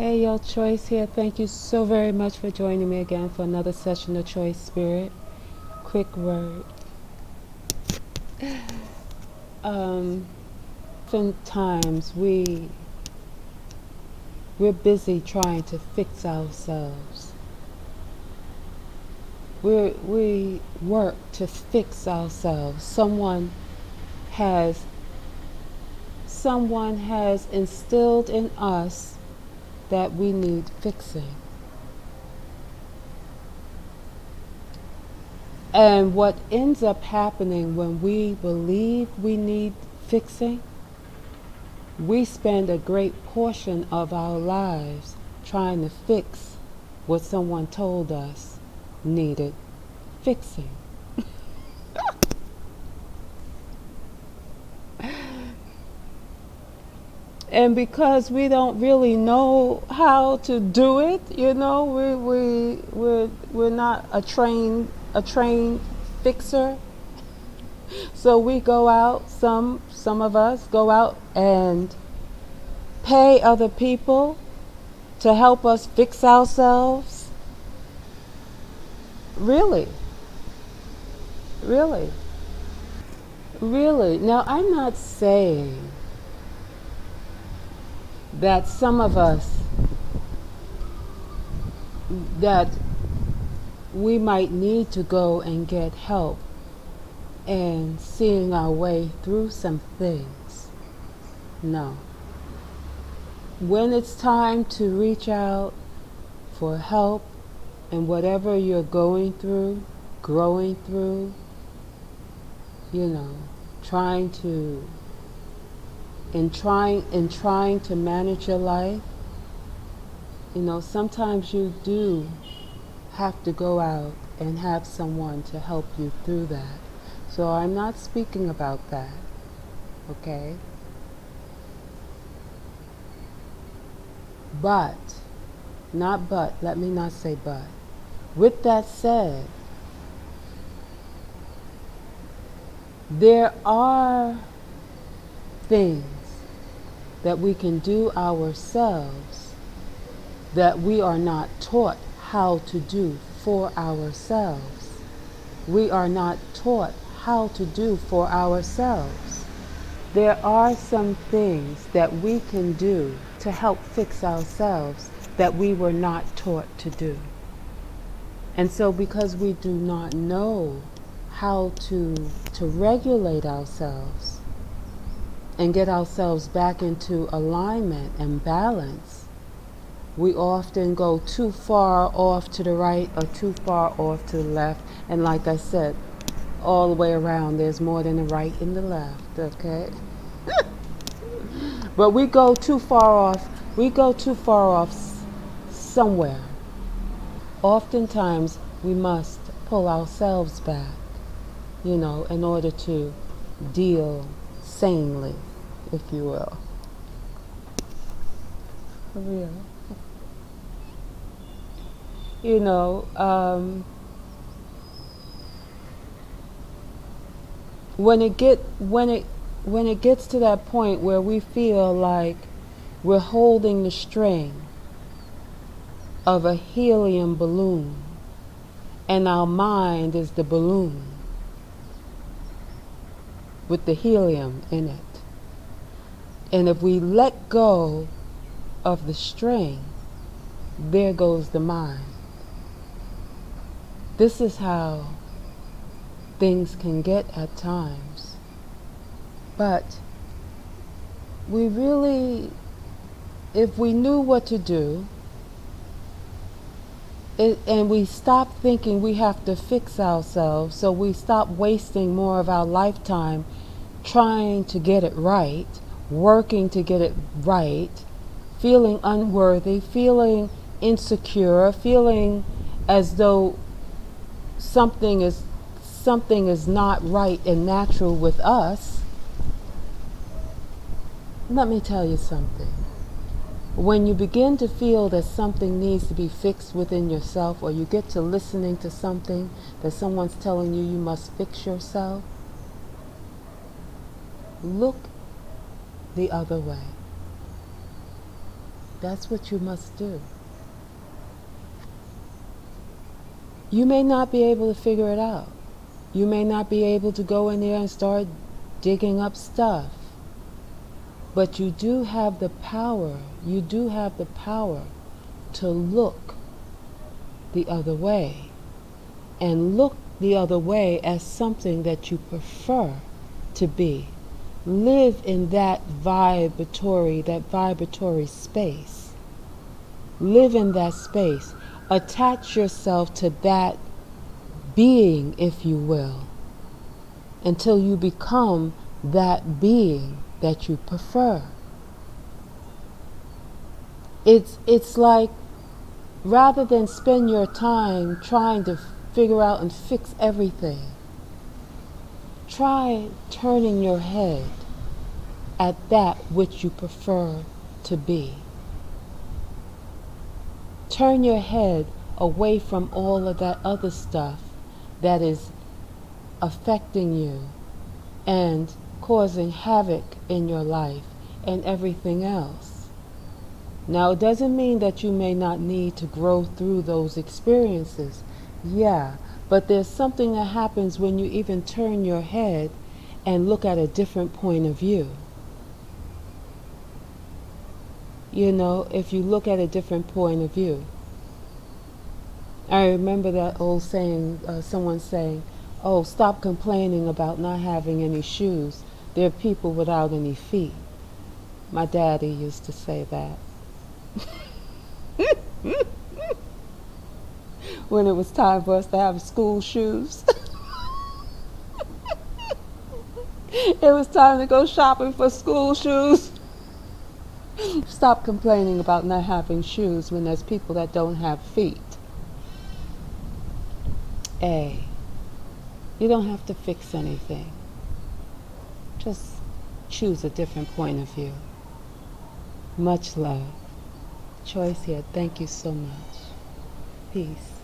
Hey, yo, Choice here. Thank you so very much for joining me again for another session of Choice Spirit. Quick word. Um, Oftentimes we're busy trying to fix ourselves. We work to fix ourselves. Has someone has instilled in us that we need fixing. And what ends up happening when we believe we need fixing, we spend a great portion of our lives trying to fix what someone told us needed fixing. And because we don't really know how to do it, we're not a trained fixer. So we go out, some of us go out and pay other people to help us fix ourselves. Really, really, really. Now, I'm not saying that some of us, that we might need to go and get help and seeing our way through some things. No. When it's time to reach out for help in whatever you're going through, growing through, trying to trying to manage your life, sometimes you do have to go out and have someone to help you through that. So I'm not speaking about that, okay? But, let me not say but. With that said, there are things that we can do ourselves that we are not taught how to do for ourselves. We are not taught how to do for ourselves. There are some things that we can do to help fix ourselves that we were not taught to do. And so because we do not know how to regulate ourselves and get ourselves back into alignment and balance, we often go too far off to the right or too far off to the left. And like I said, all the way around, there's more than the right and the left, okay? But we go too far off somewhere. Oftentimes, we must pull ourselves back, in order to deal sanely, if you will. For real. When it gets to that point where we feel like we're holding the string of a helium balloon and our mind is the balloon with the helium in it, and if we let go of the string, there goes the mind. This is how things can get at times. But we really, if we knew what to do, and we stop thinking we have to fix ourselves, so we stop wasting more of our lifetime trying to get it right, working to get it right, feeling unworthy, feeling insecure, feeling as though something is not right and natural with us. Let me tell you something. When you begin to feel that something needs to be fixed within yourself, or you get to listening to something that someone's telling you must fix yourself, look the other way. That's what you must do. You may not be able to figure it out. You may not be able to go in there and start digging up stuff. But you do have the power. You do have the power to look the other way. And look the other way as something that you prefer to be. Live in that vibratory space. Live in that space. Attach yourself to that being, if you will, until you become that being that you prefer. It's like, rather than spend your time trying to figure out and fix everything, try turning your head at that which you prefer to be. Turn your head away from all of that other stuff that is affecting you and causing havoc in your life and everything else. Now, it doesn't mean that you may not need to grow through those experiences. Yeah, but there's something that happens when you even turn your head and look at a different point of view. You know, if you look at a different point of view. I remember that old saying, someone saying, oh, stop complaining about not having any shoes. There are people without any feet. My daddy used to say that. When it was time for us to have school shoes. It was time to go shopping for school shoes. Stop complaining about not having shoes when there's people that don't have feet. A. You don't have to fix anything. Just choose a different point of view. Much love. Choice here. Thank you so much. Peace.